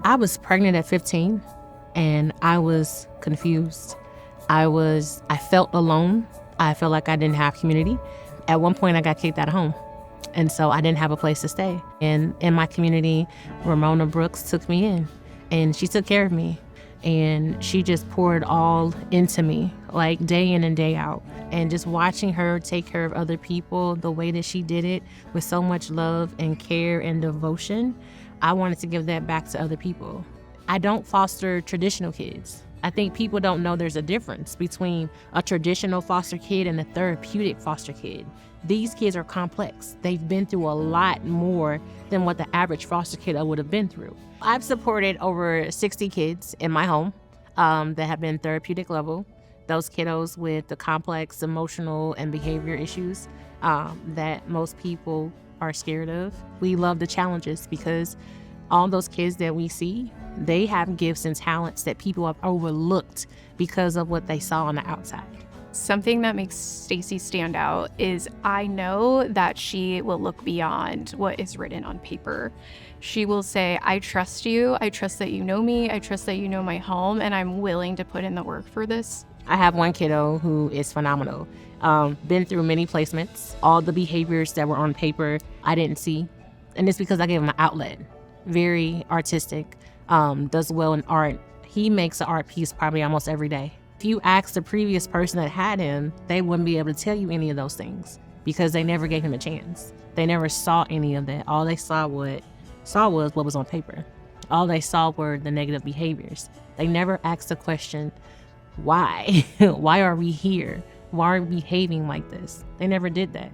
I was pregnant at 15 and I was confused. I felt alone. I felt like I didn't have community. At one point I got kicked out of home. And so I didn't have a place to stay. And in my community, Ramona Brooks took me in and she took care of me. And she just poured all into me, like day in and day out. And just watching her take care of other people the way that she did it with so much love and care and devotion, I wanted to give that back to other people. I don't foster traditional kids. I think people don't know there's a difference between a traditional foster kid and a therapeutic foster kid. These kids are complex. They've been through a lot more than what the average foster kid would have been through. I've supported over 60 kids in my home that have been therapeutic level. Those kiddos with the complex emotional and behavior issues that most people are scared of. We love the challenges because all those kids that we see, they have gifts and talents that people have overlooked because of what they saw on the outside. Something that makes Staycee stand out is I know that she will look beyond what is written on paper. She will say, I trust you. I trust that you know me. I trust that you know my home, and I'm willing to put in the work for this. I have one kiddo who is phenomenal. Been through many placements. All the behaviors that were on paper, I didn't see. And it's because I gave him an outlet. Very artistic, does well in art. He makes an art piece probably almost every day. If you ask the previous person that had him, they wouldn't be able to tell you any of those things because they never gave him a chance. They never saw any of that. All they saw was what was on paper. All they saw were the negative behaviors. They never asked the question, why? Why are we here? Why are we behaving like this? They never did that.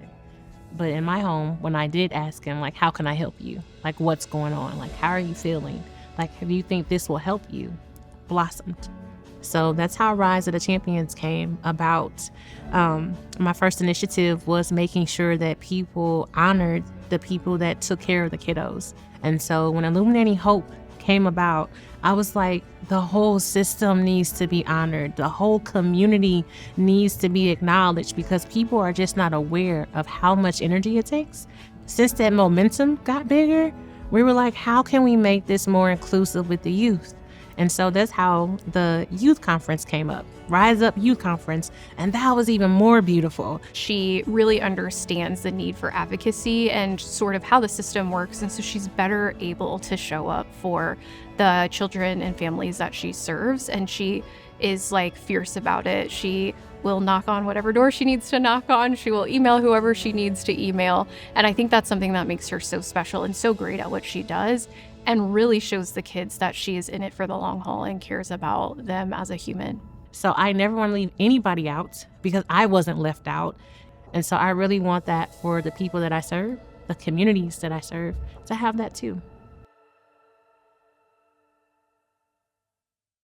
But in my home, when I did ask him, like, how can I help you? Like, what's going on? Like, how are you feeling? Like, do you think this will help you? Blossomed. So that's how Rise of the Champions came about. My first initiative was making sure that people honored the people that took care of the kiddos. And so when Illuminating Hope came about, I was like, the whole system needs to be honored. The whole community needs to be acknowledged because people are just not aware of how much energy it takes. Since that momentum got bigger, we were like, how can we make this more inclusive with the youth? And so that's how the youth conference came up, Rise Up Youth Conference, and that was even more beautiful. She really understands the need for advocacy and sort of how the system works, and so she's better able to show up for the children and families that she serves, and she is like fierce about it. She will knock on whatever door she needs to knock on. She will email whoever she needs to email, and I think that's something that makes her so special and so great at what she does, and really shows the kids that she is in it for the long haul and cares about them as a human. So I never want to leave anybody out because I wasn't left out. And so I really want that for the people that I serve, the communities that I serve, to have that too.